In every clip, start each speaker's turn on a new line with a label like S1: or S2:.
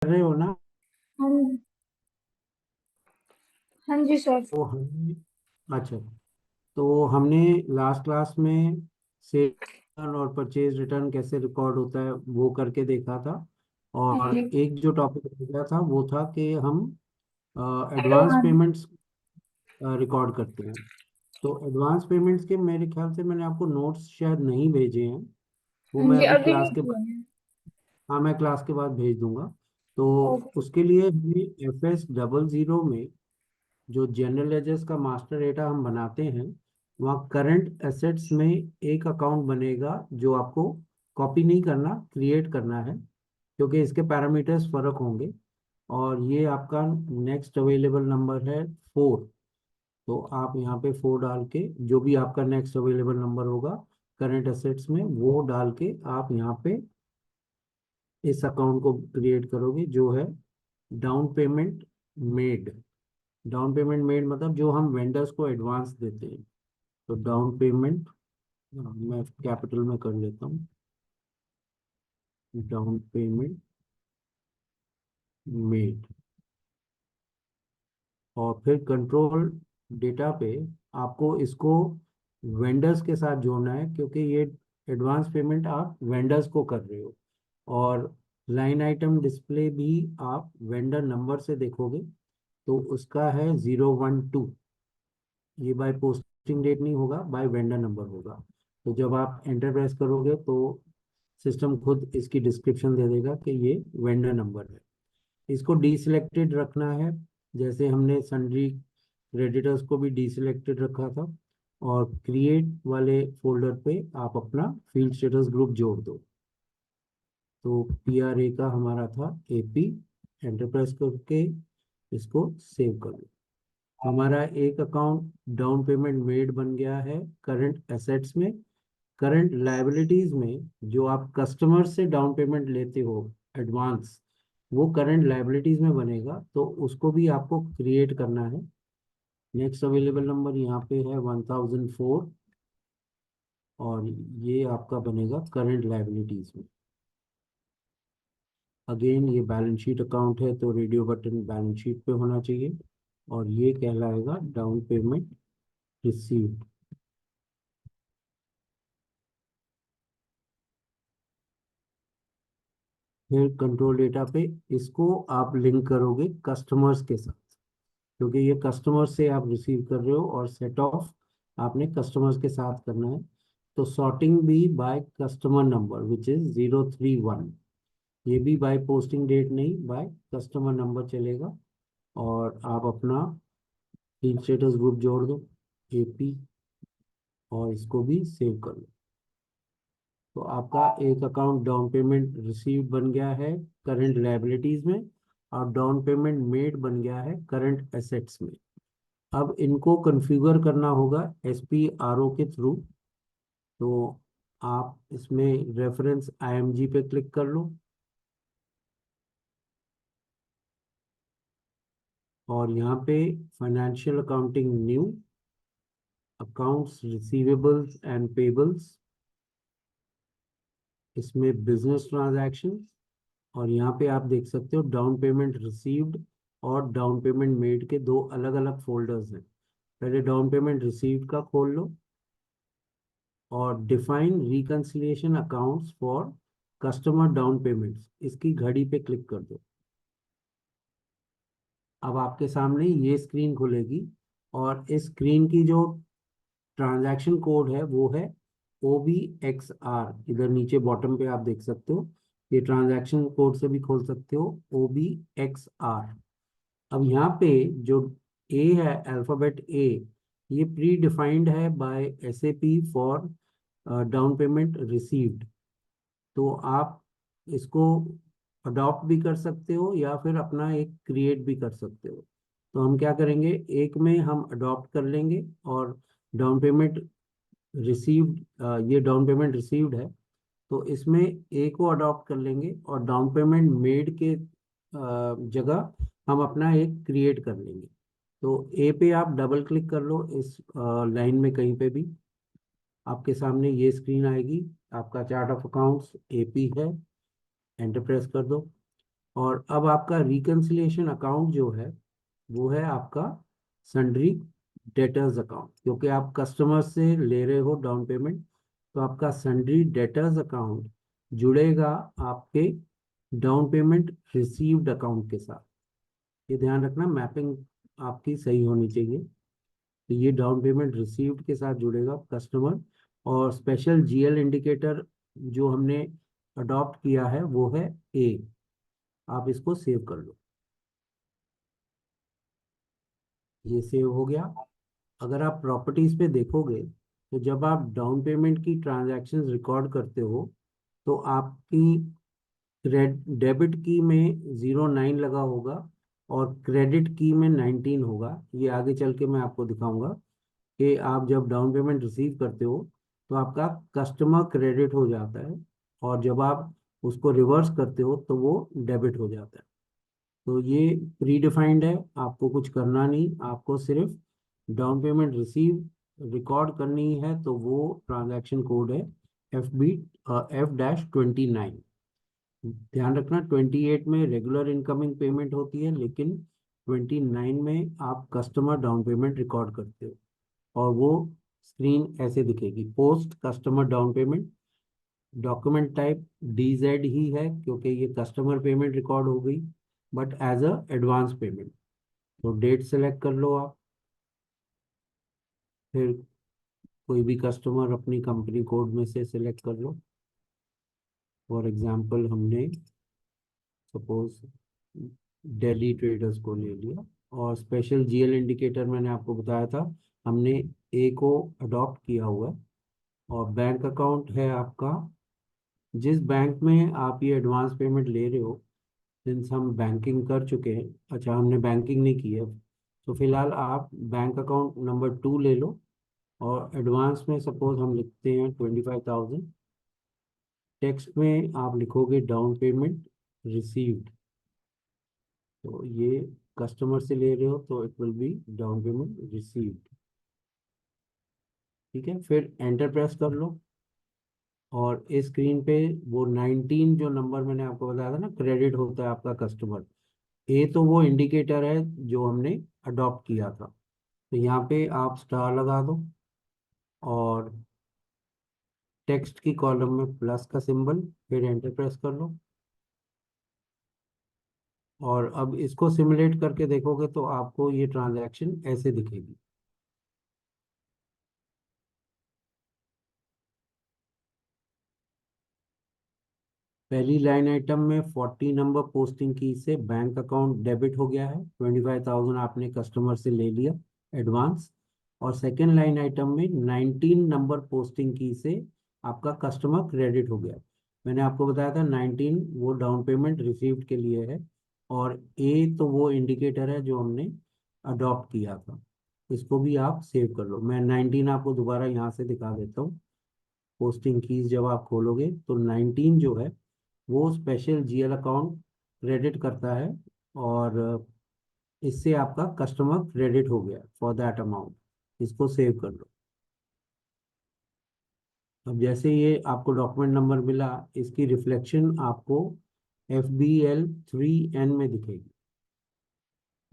S1: कर रहे हो ना।
S2: हाँ। हाँ जी सर।
S1: तो हमने अच्छा, तो हमने लास्ट क्लास में सेल और परचेज रिटर्न कैसे रिकॉर्ड होता है वो करके देखा था।
S2: हाँ
S1: और
S2: जी।
S1: एक जो टॉपिक दिया था वो था कि हम एडवांस
S2: एडवांस।
S1: पेमेंट्स रिकॉर्ड करते हैं। तो एडवांस पेमेंट्स के मेरे ख्याल से मैंने आपको नोट्स शायद नहीं भेजे हैं। वो
S2: हाँ
S1: मैं
S2: जी,
S1: अभी
S2: अभी
S1: क्लास
S2: नहीं
S1: के
S2: किए हैं।
S1: हाँ, मैं क्लास के बाद भेज दूंगा। तो
S2: ओके।
S1: उसके लिए हमें FS00 में जो जनरल लेजर्स का मास्टर डेटा हम बनाते हैं, वहाँ करंट एसेट्स में एक अकाउंट बनेगा जो आपको कॉपी नहीं करना, क्रिएट करना है, क्योंकि इसके पैरामीटर्स फर्क होंगे। और ये आपका नेक्स्ट अवेलेबल नंबर है 4। तो आप यहाँ पे 4 डाल के जो भी आपका नेक्स्ट अवेलेबल नंबर होगा करंट एसेट्स में, वो डाल के आप यहाँ पे इस अकाउंट को क्रिएट करोगे जो है down payment made. Down payment made मतलब जो हम वेंडर्स को एडवांस देते हैं। तो डाउन पेमेंट मैं कैपिटल में कर लेता हूँ, डाउन पेमेंट मेड। और फिर कंट्रोल डेटा पे आपको इसको वेंडर्स के साथ जोड़ना है, क्योंकि ये एडवांस पेमेंट आप वेंडर्स को कर रहे हो। और लाइन आइटम डिस्प्ले भी आप वेंडर नंबर से देखोगे, तो उसका है 012। ये बाय पोस्टिंग डेट नहीं होगा, बाय वेंडर नंबर होगा। तो जब आप एंटर प्रेस करोगे तो सिस्टम खुद इसकी डिस्क्रिप्शन दे देगा कि ये वेंडर नंबर है। इसको डीसिलेक्टेड रखना है, जैसे हमने सन्ड्री क्रेडिटर्स को भी डीसिलेक्टेड रखा था। और क्रिएट वाले फोल्डर पे आप अपना फील्ड स्टेटस ग्रुप जोड़ दो। तो PRA का हमारा था AP। एंटर प्रेस करके इसको सेव कर लो। हमारा एक अकाउंट डाउन पेमेंट मेड बन गया है करंट एसेट्स में। करंट लायबिलिटीज में जो आप कस्टमर से डाउन पेमेंट लेते हो एडवांस, वो करंट लायबिलिटीज में बनेगा, तो उसको भी आपको क्रिएट करना है। नेक्स्ट अवेलेबल नंबर यहाँ पे है 1004। और ये आपका बनेगा करंट लायबिलिटीज में। अगेन ये बैलेंस शीट अकाउंट है, तो रेडियो बटन बैलेंस शीट पे होना चाहिए। और ये कहलाएगा डाउन पेमेंट रिसीव्ड। फिर कंट्रोल डेटा पे इसको आप लिंक करोगे कस्टमर्स के साथ, क्योंकि ये कस्टमर से आप रिसीव कर रहे हो और सेट ऑफ आपने कस्टमर्स के साथ करना है। तो सॉर्टिंग भी by customer number which is 031। ये भी बाय पोस्टिंग डेट नहीं, बाय कस्टमर नंबर चलेगा। और आप अपना फील्ड स्टेटस ग्रुप जोड़ दो AP, और इसको भी सेव कर लो। तो आपका एक अकाउंट डाउन पेमेंट रिसीव्ड बन गया है करंट लायबिलिटीज में, और डाउन पेमेंट मेड बन गया है करंट एसेट्स में। अब इनको कॉन्फ़िगर करना होगा SPRO के थ्रू। तो आप इसमें रेफरेंस IMG पे क्लिक कर लो। और यहाँ पे financial accounting new, accounts receivables and payables, इसमें बिजनेस ट्रांजैक्शंस। और यहाँ पे आप देख सकते हो डाउन पेमेंट रिसीव्ड और डाउन पेमेंट मेड के दो अलग अलग फोल्डर्स हैं। पहले डाउन पेमेंट रिसीव्ड का खोल लो, और define reconciliation accounts for customer down payments, इसकी घड़ी पे क्लिक कर दो। अब आपके सामने ये स्क्रीन खुलेगी। और इस स्क्रीन की जो ट्रांजैक्शन कोड है वो है OBXR। इधर नीचे बॉटम पे आप देख सकते हो, ये ट्रांजैक्शन कोड से भी खोल सकते हो, OBXR। अब यहाँ पे जो A है, अल्फाबेट A, ये प्री डिफाइंड है by SAP for down payment received. तो आप इसको अडॉप्ट भी कर सकते हो या फिर अपना एक क्रिएट भी कर सकते हो। तो हम क्या करेंगे, एक में हम अडॉप्ट कर लेंगे। और डाउन पेमेंट रिसीव्ड, ये डाउन पेमेंट रिसीव्ड है, तो इसमें A को अडॉप्ट कर लेंगे, और डाउन पेमेंट मेड के जगह हम अपना एक क्रिएट कर लेंगे। तो A पे आप डबल क्लिक कर लो इस लाइन में कहीं पे भी, आपके सामने ये स्क्रीन आएगी। आपका चार्ट ऑफ अकाउंट्स AP है, एंटर प्रेस कर दो। और अब आपका रिकन्सिलिएशन अकाउंट जो है वो है आपका सन्ड्री डेटर्स अकाउंट, क्योंकि आप कस्टमर से ले रहे हो डाउन पेमेंट, तो आपका सन्ड्री डेटर्स अकाउंट जुड़ेगा आपके डाउन पेमेंट रिसीव्ड अकाउंट के साथ। ये ध्यान रखना, मैपिंग आपकी सही होनी चाहिए। तो ये डाउन पेमेंट रिसीव्ड के साथ जुड़ेगा कस्टमर। और स्पेशल जीएल इंडिकेटर जो हमने अडॉप्ट किया है वो है ए। आप इसको सेव कर लो। ये सेव हो गया। अगर आप प्रॉपर्टीज पे देखोगे तो जब आप डाउन पेमेंट की ट्रांजैक्शंस रिकॉर्ड करते हो तो आपकी डेबिट की में 09 लगा होगा और क्रेडिट की में 19 होगा। ये आगे चल के मैं आपको दिखाऊंगा कि आप जब डाउन पेमेंट रिसीव करते हो तो आपका कस्टमर क्रेडिट हो जाता है, और जब आप उसको रिवर्स करते हो तो वो डेबिट हो जाता है। तो ये प्री डिफाइंड है, आपको कुछ करना नहीं, आपको सिर्फ डाउन पेमेंट रिसीव रिकॉर्ड करनी है। तो वो ट्रांजैक्शन कोड है F-29। ध्यान रखना, 28 में रेगुलर इनकमिंग पेमेंट होती है, लेकिन 29 में आप कस्टमर डाउन पेमेंट रिकॉर्ड करते हो। और वो स्क्रीन ऐसे दिखेगी, post customer down payment. Document type DZ ही है क्योंकि ये कस्टमर पेमेंट रिकॉर्ड हो गई, but as a advance payment. तो डेट सेलेक्ट कर लो आप। फिर कोई भी कस्टमर अपनी कंपनी कोड में से सिलेक्ट कर लो। फॉर एग्जांपल हमने सपोज दिल्ली ट्रेडर्स को ले लिया। और स्पेशल जीएल इंडिकेटर मैंने आपको बताया था, हमने ए को अडॉप्ट किया हुआ है। और बैंक अकाउंट है आपका जिस बैंक में आप ये एडवांस पेमेंट ले रहे हो। सिंस हम बैंकिंग कर चुके हैं, अच्छा हमने बैंकिंग नहीं की है, तो फिलहाल आप बैंक अकाउंट नंबर 2 ले लो। और एडवांस में सपोज हम लिखते हैं 25,000। टेक्स्ट में आप लिखोगे डाउन पेमेंट रिसीव्ड। तो ये कस्टमर से ले रहे हो तो it will be down payment received. ठीक है, फिर एंटर प्रेस कर लो। और इस स्क्रीन पे वो 19 जो नंबर मैंने आपको बताया था ना, क्रेडिट होता है आपका कस्टमर। ए तो वो इंडिकेटर है जो हमने अडॉप्ट किया था। तो यहाँ पे आप स्टार लगा दो और टेक्स्ट की कॉलम में प्लस का सिंबल, फिर एंटर प्रेस कर लो। और अब इसको सिमुलेट करके देखोगे तो आपको ये ट्रांजैक्शन ऐसे दिखेगी। पहली लाइन आइटम में 40 नंबर पोस्टिंग की से बैंक अकाउंट डेबिट हो गया है, 25,000 आपने कस्टमर से ले लिया एडवांस। और सेकेंड लाइन आइटम में 19 नंबर पोस्टिंग की से आपका कस्टमर क्रेडिट हो गया। मैंने आपको बताया था 19 वो डाउन पेमेंट रिसीव्ड के लिए है। और ए तो वो इंडिकेटर है जो हमने अडॉप्ट किया था। इसको भी आप सेव कर लो। मैं 19 आपको दोबारा यहाँ से दिखा देता हूँ। पोस्टिंग कीज जब आप खोलोगे तो 19 जो है वो स्पेशल जीएल अकाउंट क्रेडिट करता है। और इससे आपका कस्टमर क्रेडिट हो गया फॉर दैट अमाउंट। इसको सेव कर लो। अब जैसे ये आपको डॉक्यूमेंट नंबर मिला, इसकी रिफ्लेक्शन आपको FBL3N में दिखेगी।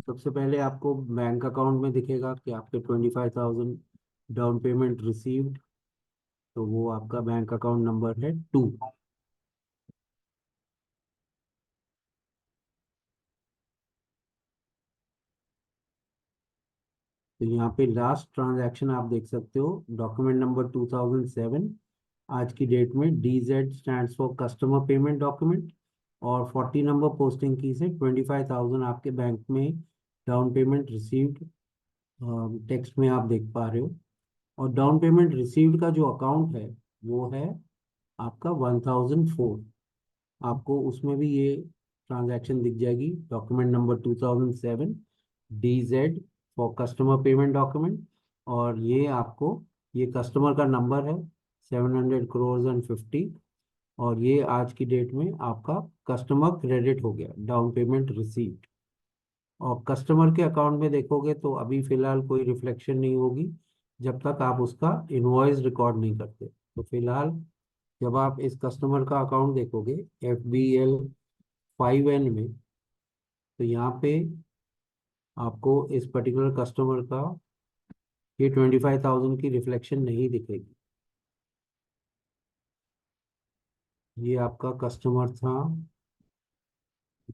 S1: सबसे पहले आपको बैंक अकाउंट में दिखेगा कि आपके 25,000 डाउन पेमेंट रिसीव्ड। तो वो आपका बैंक अकाउंट नंबर है 2। तो यहाँ पे लास्ट ट्रांजैक्शन आप देख सकते हो, डॉक्यूमेंट नंबर 2007। आज की डेट में DZ stands for customer payment document. और 40 नंबर पोस्टिंग की से 25,000 आपके बैंक में डाउन पेमेंट रिसीव्ड टेक्स्ट में आप देख पा रहे हो। और डाउन पेमेंट रिसीव्ड का जो अकाउंट है वो है आपका 1004। आपको उसमें भी ये ट्रांजैक्शन दिख जाएगी, document number 2007 DZ for customer payment document. और ये आपको ये कस्टमर का नंबर है 700 crores and 50। और ये आज की डेट में आपका कस्टमर क्रेडिट हो गया, डाउन पेमेंट रिसीव्ड। और कस्टमर के अकाउंट में देखोगे तो अभी फिलहाल कोई रिफ्लेक्शन नहीं होगी जब तक आप उसका इनवॉइस रिकॉर्ड नहीं करते। तो फिलहाल जब आप इस कस्टमर का अकाउंट देखोगे FBL 5N में, तो यहाँ पे आपको इस पर्टिकुलर कस्टमर का ये 25,000 की रिफ्लेक्शन नहीं दिखेगी। ये आपका कस्टमर था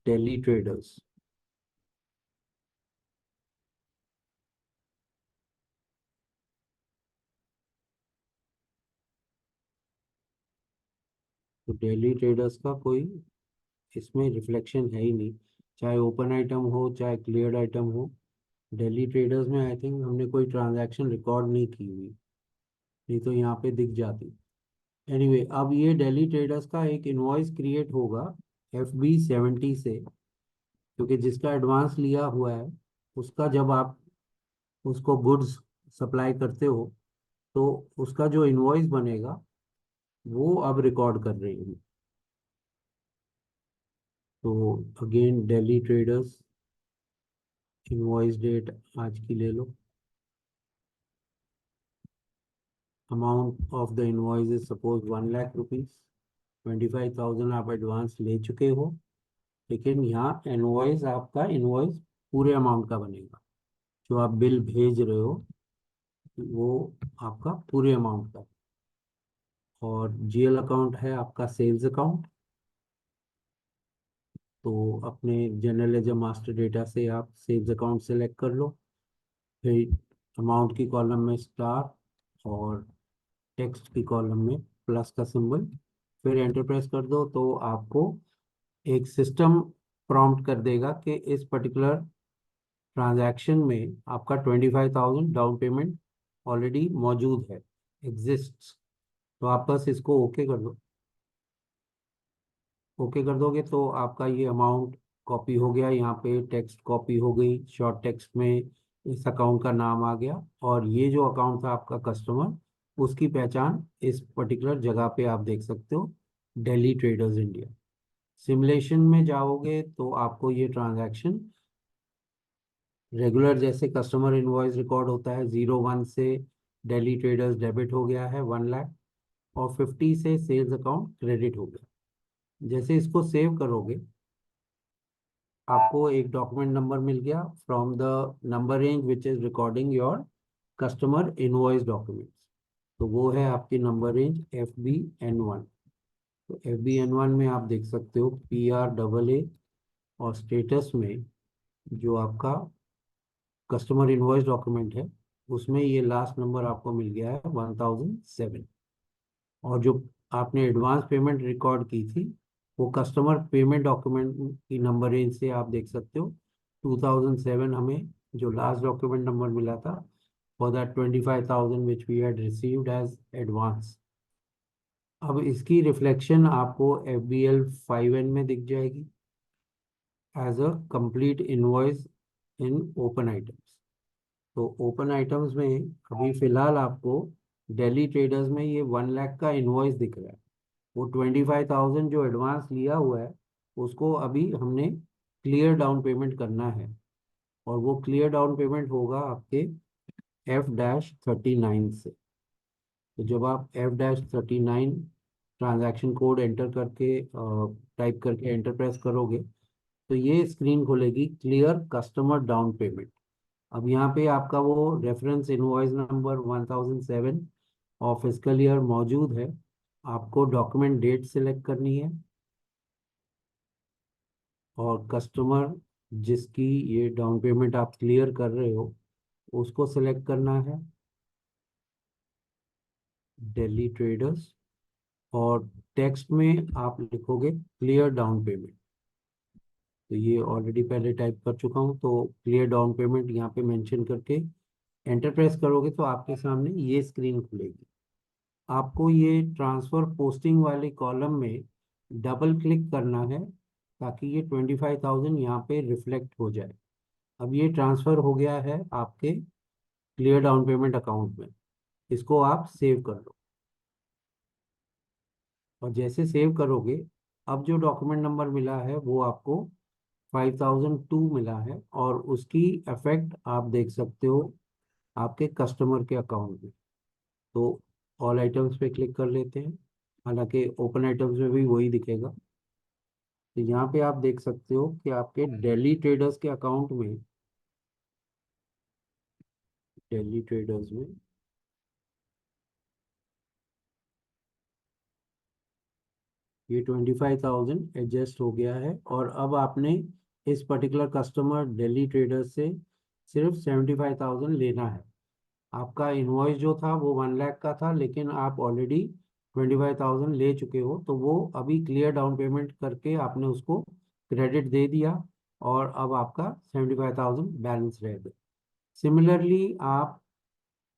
S1: दिल्ली ट्रेडर्स। तो दिल्ली ट्रेडर्स का कोई इसमें रिफ्लेक्शन है ही नहीं, चाहे ओपन आइटम हो चाहे क्लियर्ड आइटम हो। दिल्ली ट्रेडर्स में आई थिंक हमने कोई ट्रांजैक्शन रिकॉर्ड नहीं की हुई, नहीं तो यहाँ पे दिख जाती। एनीवे, अब ये दिल्ली ट्रेडर्स का एक इनवॉइस क्रिएट होगा FB70 से, क्योंकि जिसका एडवांस लिया हुआ है उसका जब आप उसको गुड्स सप्लाई करते हो तो उसका जो इनवॉइस बनेगा वो अब रिकॉर्ड कर रही हूँ। तो again Delhi traders invoice date आज की ले लो। Amount of the invoice is suppose 1 lakh rupees. 25,000 आप एडवांस ले चुके हो, लेकिन यहाँ इनवॉइस आपका इनवॉइस पूरे अमाउंट का बनेगा। जो आप बिल भेज रहे हो वो आपका पूरे अमाउंट का। और GL अकाउंट है आपका सेल्स अकाउंट। तो अपने जनरल लेजर मास्टर डेटा से आप सेल्स अकाउंट सेलेक्ट कर लो। फिर अमाउंट की कॉलम में स्टार और टेक्स्ट की कॉलम में प्लस का सिंबल, फिर एंटर प्रेस कर दो तो आपको एक सिस्टम प्रॉम्प्ट कर देगा कि इस पर्टिकुलर ट्रांजैक्शन में आपका 25,000 डाउन पेमेंट ऑलरेडी मौजूद है, एग्जिस्ट। तो आप बस इसको ओके कर दो। ओके कर दोगे तो आपका ये अमाउंट कॉपी हो गया, यहाँ पे टेक्स्ट कॉपी हो गई, शॉर्ट टेक्स्ट में इस अकाउंट का नाम आ गया, और ये जो अकाउंट था आपका कस्टमर, उसकी पहचान इस पर्टिकुलर जगह पे आप देख सकते हो, दिल्ली ट्रेडर्स इंडिया। सिमुलेशन में जाओगे तो आपको ये ट्रांजैक्शन रेगुलर जैसे कस्टमर इनवॉइस रिकॉर्ड होता है 01 से दिल्ली ट्रेडर्स डेबिट हो गया है 1 लाख, और 50 से सेल्स अकाउंट क्रेडिट हो गया। जैसे इसको सेव करोगे आपको एक डॉक्यूमेंट नंबर मिल गया from the number range which is recording your customer invoice documents. तो वो है आपकी नंबर रेंज FBN1। तो FBN1 में आप देख सकते हो PRAA, और स्टेटस में जो आपका कस्टमर इनवॉइस डॉक्यूमेंट है उसमें ये लास्ट नंबर आपको मिल गया है 1007। और जो आपने एडवांस पेमेंट रिकॉर्ड की थी वो कस्टमर पेमेंट डॉक्यूमेंट की नंबर रेंज से आप देख सकते हो 2007 हमें जो लास्ट डॉक्यूमेंट नंबर मिला था for that 25,000 which we had received as advance. अब इसकी रिफ्लेक्शन आपको FBL5N में दिख जाएगी as a complete invoice in open items. तो ओपन आइटम्स में अभी फिलहाल आपको दिल्ली ट्रेडर्स में ये 1 लाख का इनवॉइस दिख रहा है। वो 25,000 जो एडवांस लिया हुआ है उसको अभी हमने क्लियर डाउन पेमेंट करना है, और वो क्लियर डाउन पेमेंट होगा आपके F-39 से। तो जब आप F-39 ट्रांजैक्शन कोड एंटर करके टाइप करके एंटर प्रेस करोगे तो ये स्क्रीन खुलेगी, क्लियर कस्टमर डाउन पेमेंट। अब यहाँ पे आपका वो रेफरेंस इनवॉइस नंबर 1007 और फिजिकल ईयर मौजूद है। आपको डॉक्यूमेंट डेट सिलेक्ट करनी है और कस्टमर जिसकी ये डाउन पेमेंट आप क्लियर कर रहे हो उसको सिलेक्ट करना है, दिल्ली ट्रेडर्स। और टेक्स्ट में आप लिखोगे क्लियर डाउन पेमेंट। तो ये ऑलरेडी पहले टाइप कर चुका हूँ, तो क्लियर डाउन पेमेंट यहाँ पे मेंशन करके एंटर प्रेस करोगे तो आपके सामने ये स्क्रीन खुलेगी। आपको ये ट्रांसफर पोस्टिंग वाले कॉलम में डबल क्लिक करना है ताकि ये 25,000 यहाँ पे रिफ्लेक्ट हो जाए। अब ये ट्रांसफर हो गया है आपके क्लियर डाउन पेमेंट अकाउंट में। इसको आप सेव कर लो, और जैसे सेव करोगे अब जो डॉक्यूमेंट नंबर मिला है वो आपको 5002 मिला है, और उसकी इफेक्ट आप देख सकते हो आपके कस्टमर के अकाउंट में। तो ऑल आइटम्स पे क्लिक कर लेते हैं, हालांकि ओपन आइटम्स में भी वही दिखेगा। तो यहाँ पे आप देख सकते हो कि आपके दिल्ली ट्रेडर्स के अकाउंट में, दिल्ली ट्रेडर्स में ये 25,000 एडजस्ट हो गया है। और अब आपने इस पर्टिकुलर कस्टमर दिल्ली ट्रेडर्स से सिर्फ 75,000 लेना है। आपका इनवॉइस जो था वो 1 लाख का था, लेकिन आप ऑलरेडी 25,000 ले चुके हो, तो वो अभी क्लियर डाउन पेमेंट करके आपने उसको क्रेडिट दे दिया, और अब आपका 75,000 बैलेंस रह गया। सिमिलरली आप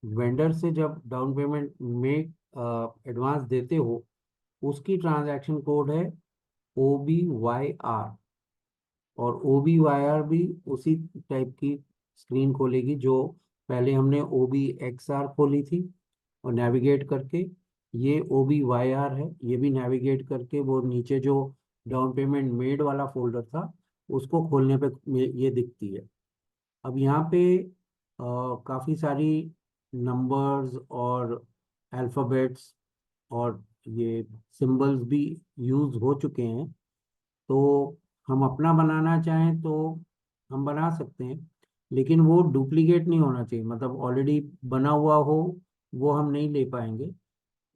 S1: वेंडर से जब डाउन पेमेंट में एडवांस देते हो, उसकी ट्रांजैक्शन कोड है OBYR, और OBYR भी उसी टाइप की स्क्रीन खोलेगी जो पहले हमने OBXR खोली थी। और नेविगेट करके ये OBYR है, ये भी नेविगेट करके वो नीचे जो डाउन पेमेंट मेड वाला फोल्डर था उसको खोलने पे ये दिखती है। अब यहाँ पे काफ़ी सारी नंबर्स और अल्फ़ाबेट्स और ये सिंबल्स भी यूज़ हो चुके हैं। तो हम अपना बनाना चाहें तो हम बना सकते हैं, लेकिन वो डुप्लीकेट नहीं होना चाहिए, मतलब ऑलरेडी बना हुआ हो वो हम नहीं ले पाएंगे।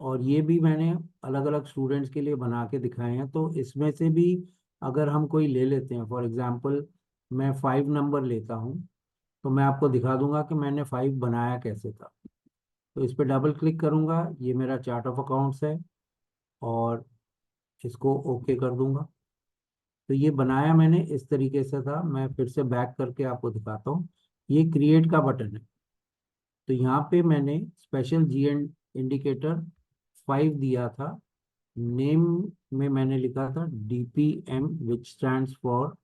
S1: और ये भी मैंने अलग अलग स्टूडेंट्स के लिए बना के दिखाए हैं। तो इसमें से भी अगर हम कोई ले लेते हैं, फॉर एग्जांपल मैं 5 नंबर लेता हूँ, तो मैं आपको दिखा दूंगा कि मैंने 5 बनाया कैसे था। तो इस पर डबल क्लिक करूंगा, ये मेरा चार्ट ऑफ अकाउंट्स है, और इसको ओके कर दूंगा। तो ये बनाया मैंने इस तरीके से था। मैं फिर से बैक करके आपको दिखाता हूँ। ये क्रिएट का बटन है। तो यहाँ पे मैंने स्पेशल GN इंडिकेटर 5 दिया था। नेम में मैंने लिखा था DPM, which stands for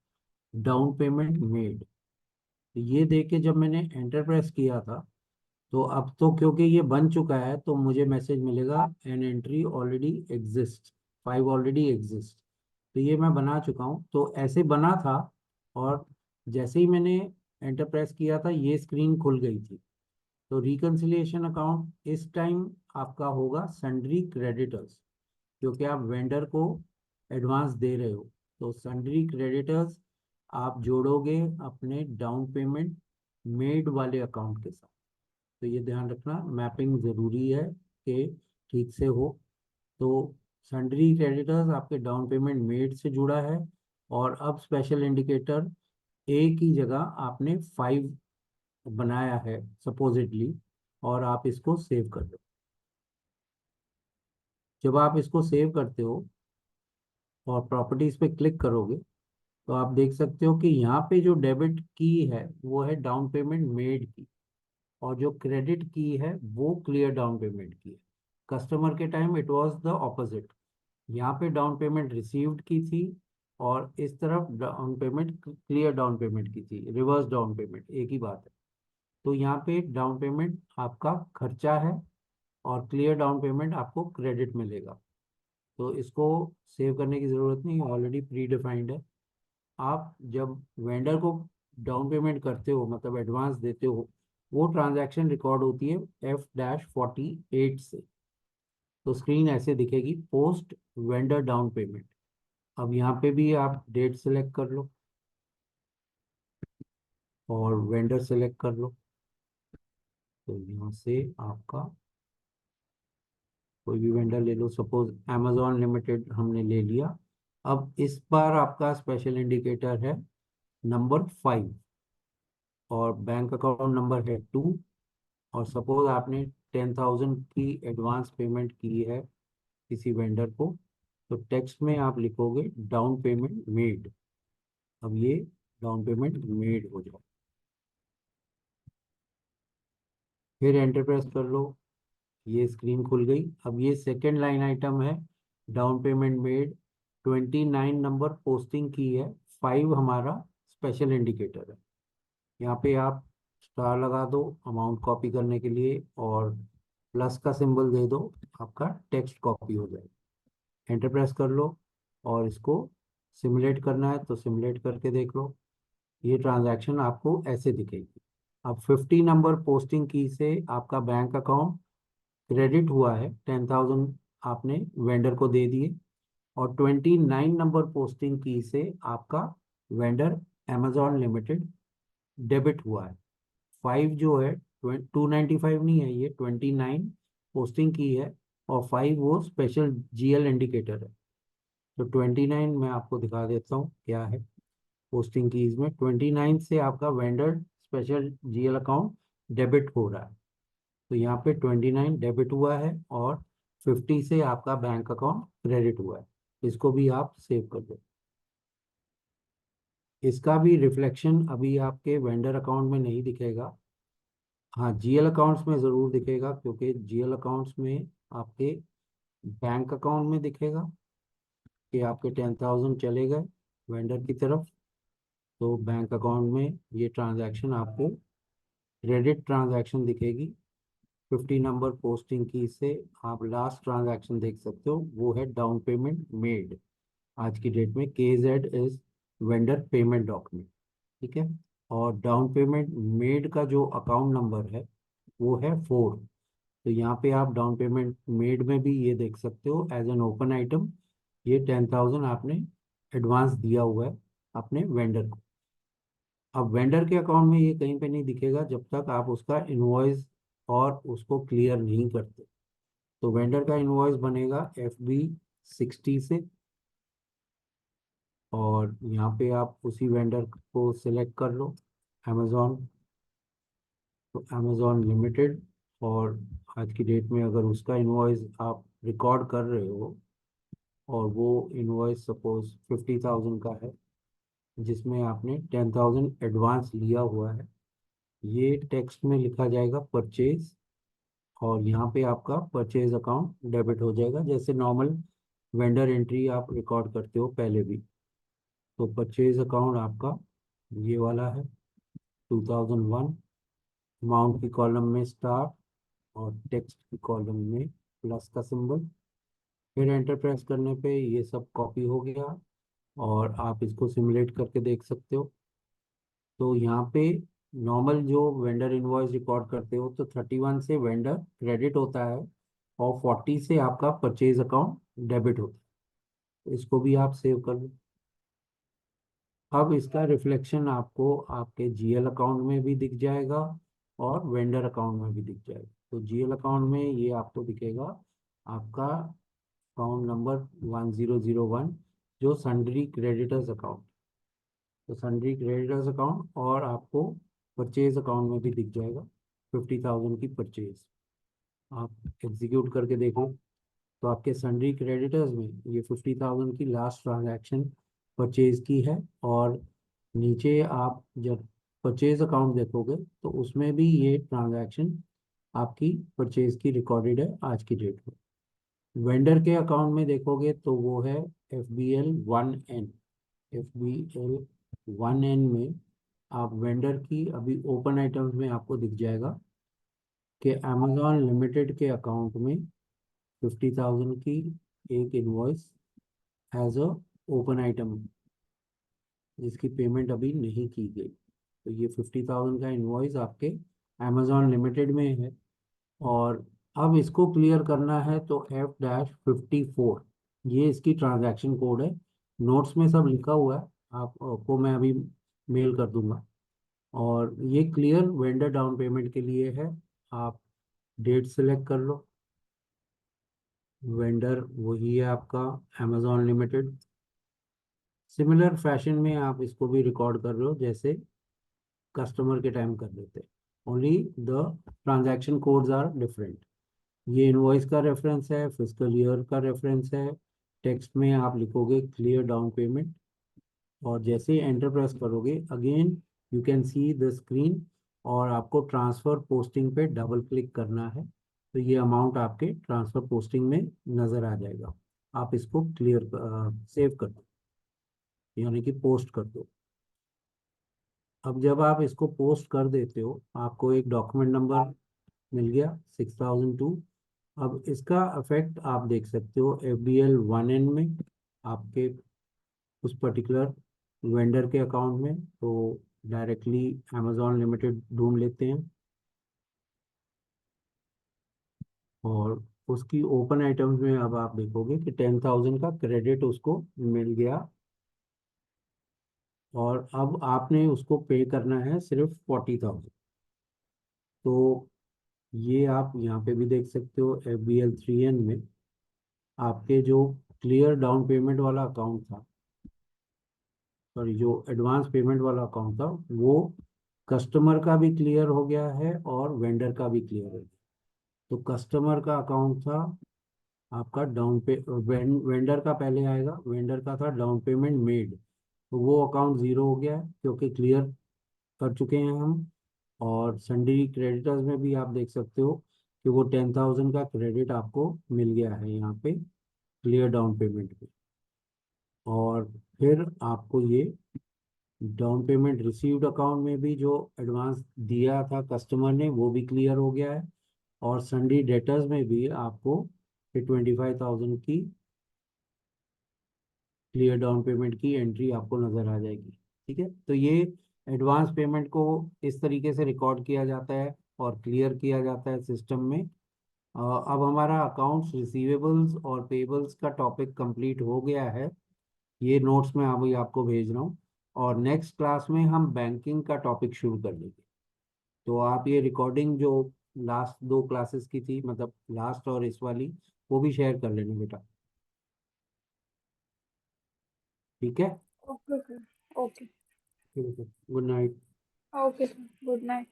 S1: down payment made. तो ये देख के जब मैंने एंटर प्रेस किया था, तो अब तो क्योंकि ये बन चुका है तो मुझे मैसेज मिलेगा an entry already exist, 5 already exist. तो ये मैं बना चुका हूँ, तो ऐसे बना था। और जैसे ही मैंने एंटर प्रेस किया था ये स्क्रीन खुल गई थी। तो रिकंसिलिएशन अकाउंट इस टाइम आपका होगा सन्ड्री क्रेडिटर्स, क्योंकि आप वेंडर को एडवांस दे रहे हो। तो सन्ड्री क्रेडिटर्स आप जोड़ोगे अपने डाउन पेमेंट मेड वाले अकाउंट के साथ। तो ये ध्यान रखना, मैपिंग ज़रूरी है कि ठीक से हो। तो सन्ड्री क्रेडिटर्स आपके डाउन पेमेंट मेड से जुड़ा है। और अब स्पेशल इंडिकेटर ए की जगह आपने 5 बनाया है सपोजिटली, और आप इसको सेव कर दो। जब आप इसको सेव करते हो और प्रॉपर्टीज पे क्लिक करोगे, तो आप देख सकते हो कि यहाँ पे जो डेबिट की है वो है डाउन पेमेंट मेड की, और जो क्रेडिट की है वो क्लियर डाउन पेमेंट की है। कस्टमर के time it was the opposite, यहाँ पे डाउन पेमेंट रिसीव्ड की थी, और इस तरफ down payment clear down payment की थी, रिवर्स डाउन पेमेंट एक ही बात है। तो यहाँ पे डाउन पेमेंट आपका खर्चा है, और क्लियर डाउन पेमेंट आपको क्रेडिट मिलेगा। तो इसको सेव करने की ज़रूरत नहीं, ऑलरेडी प्री डिफाइंड है। आप जब वेंडर को डाउन पेमेंट करते हो, मतलब एडवांस देते हो, वो ट्रांजैक्शन रिकॉर्ड होती है F-48 से। तो स्क्रीन ऐसे दिखेगी, पोस्ट वेंडर डाउन पेमेंट। अब यहाँ पे भी आप डेट सेलेक्ट कर लो और वेंडर सेलेक्ट कर लो। तो यहाँ से आपका कोई भी वेंडर ले लो, सपोज Amazon लिमिटेड हमने ले लिया। अब इस बार आपका स्पेशल इंडिकेटर है नंबर 5, और बैंक अकाउंट नंबर है 2। और सपोज आपने 10,000 की एडवांस पेमेंट की है किसी वेंडर को, तो टेक्स्ट में आप लिखोगे डाउन पेमेंट मेड। अब ये डाउन पेमेंट मेड हो जाए, फिर एंटर प्रेस कर लो, ये स्क्रीन खुल गई। अब ये सेकेंड लाइन आइटम है down payment made, 29 number posting की है, 5 हमारा स्पेशल इंडिकेटर है। यहाँ पे आप स्टार लगा दो अमाउंट कॉपी करने के लिए, और प्लस का सिंबल दे दो, आपका टेक्स्ट कॉपी हो जाएगा। एंटर प्रेस कर लो, और इसको सिमुलेट करना है तो सिमुलेट करके देख लो। ये ट्रांजैक्शन आपको ऐसे दिखेगी। अब 50 नंबर पोस्टिंग की से आपका बैंक अकाउंट क्रेडिट हुआ है, 10,000 आपने वेंडर को दे दिए। और 29 नंबर पोस्टिंग की से आपका वेंडर अमेजॉन लिमिटेड डेबिट हुआ है। 5 जो है 295 नहीं है, ये 29 पोस्टिंग की है, और 5 वो स्पेशल जीएल इंडिकेटर है। तो 29 मैं आपको दिखा देता हूँ क्या है पोस्टिंग कीज में। 29 से आपका vendor special GL account debit हो रहा है। तो यहाँ पे 29 डेबिट हुआ है, और 50 से आपका बैंक अकाउंट क्रेडिट हुआ है। इसको भी आप सेव कर दो। इसका भी रिफ्लेक्शन अभी आपके वेंडर अकाउंट में नहीं दिखेगा। हाँ, जीएल अकाउंट्स में ज़रूर दिखेगा, क्योंकि जीएल अकाउंट्स में आपके बैंक अकाउंट में दिखेगा कि आपके 10,000 चले गए वेंडर की तरफ। तो बैंक अकाउंट में ये ट्रांजैक्शन आपको क्रेडिट ट्रांजैक्शन दिखेगी। 50 नंबर पोस्टिंग की से आप लास्ट ट्रांजैक्शन देख सकते हो, वो है डाउन पेमेंट मेड। आज की डेट में KZ is vendor payment document. ठीक है। और डाउन पेमेंट मेड का जो अकाउंट नंबर है वो है 4। तो यहाँ पे आप डाउन पेमेंट मेड में भी ये देख सकते हो एज एन ओपन आइटम, ये 10,000 आपने एडवांस दिया हुआ है अपने वेंडर को। अब वेंडर के अकाउंट में ये कहीं पे नहीं दिखेगा जब तक आप उसका इनवॉइस और उसको क्लियर नहीं करते। तो वेंडर का इनवॉइस बनेगा FB60 से, और यहाँ पे आप उसी वेंडर को सिलेक्ट कर लो, अमेजोन। तो अमेजोन लिमिटेड, और आज की डेट में अगर उसका इनवॉइस आप रिकॉर्ड कर रहे हो, और वो इनवॉइस सपोज 50,000 का है, जिसमें आपने 10,000 एडवांस लिया हुआ है, ये टेक्स्ट में लिखा जाएगा परचेज, और यहाँ पे आपका परचेज अकाउंट डेबिट हो जाएगा, जैसे नॉर्मल वेंडर एंट्री आप रिकॉर्ड करते हो पहले भी। तो परचेज अकाउंट आपका ये वाला है 2001। अमाउंट की कॉलम में स्टार, और टेक्स्ट की कॉलम में प्लस का सिंबल। फिर एंटर प्रेस करने पे ये सब कॉपी हो गया, और आप इसको सिमुलेट करके देख सकते हो। तो यहाँ पे नॉर्मल जो वेंडर इनवॉइस रिकॉर्ड करते हो, तो 31 से वेंडर क्रेडिट होता है, और 40 से आपका परचेज अकाउंट डेबिट होता है। तो इसको भी आप सेव कर लो। अब इसका रिफ्लेक्शन आपको आपके जीएल अकाउंट में भी दिख जाएगा, और वेंडर अकाउंट में भी दिख जाएगा। तो जीएल अकाउंट में ये आपको दिखेगा आपका अकाउंट नंबर 1001, जो सन्ड्री क्रेडिटर्स अकाउंट। तो सन्ड्री क्रेडिटर्स अकाउंट, और आपको परचेज अकाउंट में भी दिख जाएगा 50,000 की परचेज। आप एग्जीक्यूट करके देखो, तो आपके सन्ड्री क्रेडिटर्स में ये 50,000 की लास्ट ट्रांजैक्शन परचेज की है। और नीचे आप जब परचेज अकाउंट देखोगे, तो उसमें भी ये ट्रांजैक्शन आपकी परचेज की रिकॉर्डेड है आज की डेट में। वेंडर के अकाउंट में देखोगे तो वो है FBL1N। FBL1N में आप वेंडर की अभी ओपन आइटम्स में आपको दिख जाएगा कि अमेजॉन लिमिटेड के अकाउंट में 50,000 की एक invoice as a open item, जिसकी पेमेंट अभी नहीं की गई। तो ये 50,000 का इनवॉइस आपके अमेजॉन लिमिटेड में है। और अब इसको क्लियर करना है तो F-54, ये इसकी ट्रांजैक्शन कोड है। नोट्स में सब लिखा हुआ है, आपको मैं अभी मेल कर दूंगा। और ये क्लियर वेंडर डाउन पेमेंट के लिए है। आप डेट सेलेक्ट कर लो, वेंडर वही है आपका अमेजॉन लिमिटेड। सिमिलर फैशन में आप इसको भी रिकॉर्ड कर रहे हो जैसे कस्टमर के टाइम कर देते हैं, only the transaction codes are different. ये इनवॉइस का रेफरेंस है, फिजिकल ईयर का रेफरेंस है। टेक्स्ट में आप लिखोगे क्लियर डाउन पेमेंट, और जैसे ही एंटर प्रेस करोगे again you can see the screen, और आपको ट्रांसफ़र पोस्टिंग पे डबल क्लिक करना है, तो ये अमाउंट आपके ट्रांसफ़र पोस्टिंग में नज़र आ जाएगा। आप इसको क्लियर सेव कर दो, यानी कि पोस्ट कर दो। अब जब आप इसको पोस्ट कर देते हो, आपको एक डॉक्यूमेंट नंबर मिल गया 6002। अब इसका इफेक्ट आप देख सकते हो FBL1N में, आपके उस पर्टिकुलर वेंडर के अकाउंट में। तो डायरेक्टली अमेजॉन लिमिटेड ढूंढ लेते हैं, और उसकी ओपन आइटम्स में अब आप देखोगे कि 10,000 का क्रेडिट उसको मिल गया, और अब आपने उसको पे करना है सिर्फ 40,000। तो ये आप यहाँ पे भी देख सकते हो, FBL3N में आपके जो क्लियर डाउन पेमेंट वाला अकाउंट था, सॉरी जो एडवांस पेमेंट वाला अकाउंट था, वो कस्टमर का भी क्लियर हो गया है और वेंडर का भी क्लियर हो गया। तो कस्टमर का अकाउंट था आपका डाउन पे, वेंडर का पहले आएगा, वेंडर का था डाउन पेमेंट मेड, तो वो अकाउंट जीरो हो गया है क्योंकि क्लियर कर चुके हैं हम। और सन्डी क्रेडिटर्स में भी आप देख सकते हो कि वो 10,000 का क्रेडिट आपको मिल गया है यहाँ पे क्लियर डाउन पेमेंट पे। और फिर आपको ये डाउन पेमेंट रिसीव्ड अकाउंट में भी जो एडवांस दिया था कस्टमर ने वो भी क्लियर हो गया है, और सन्डी डेटर्स में भी आपको 25,000 की क्लियर डाउन पेमेंट की एंट्री आपको नज़र आ जाएगी। ठीक है, तो ये एडवांस पेमेंट को इस तरीके से रिकॉर्ड किया जाता है और क्लियर किया जाता है सिस्टम में। अब हमारा अकाउंट्स रिसीवेबल्स और पेबल्स का टॉपिक कंप्लीट हो गया है। ये नोट्स मैं अभी आपको भेज रहा हूँ, और नेक्स्ट क्लास में हम बैंकिंग का टॉपिक शुरू कर लेंगे। तो आप ये रिकॉर्डिंग जो लास्ट दो क्लासेस की थी, मतलब लास्ट और इस वाली, वो भी शेयर कर लेना बेटा। ठीक है,
S2: ओके सर। ओके।
S1: ठीक है, good night.
S2: Okay sir, good night.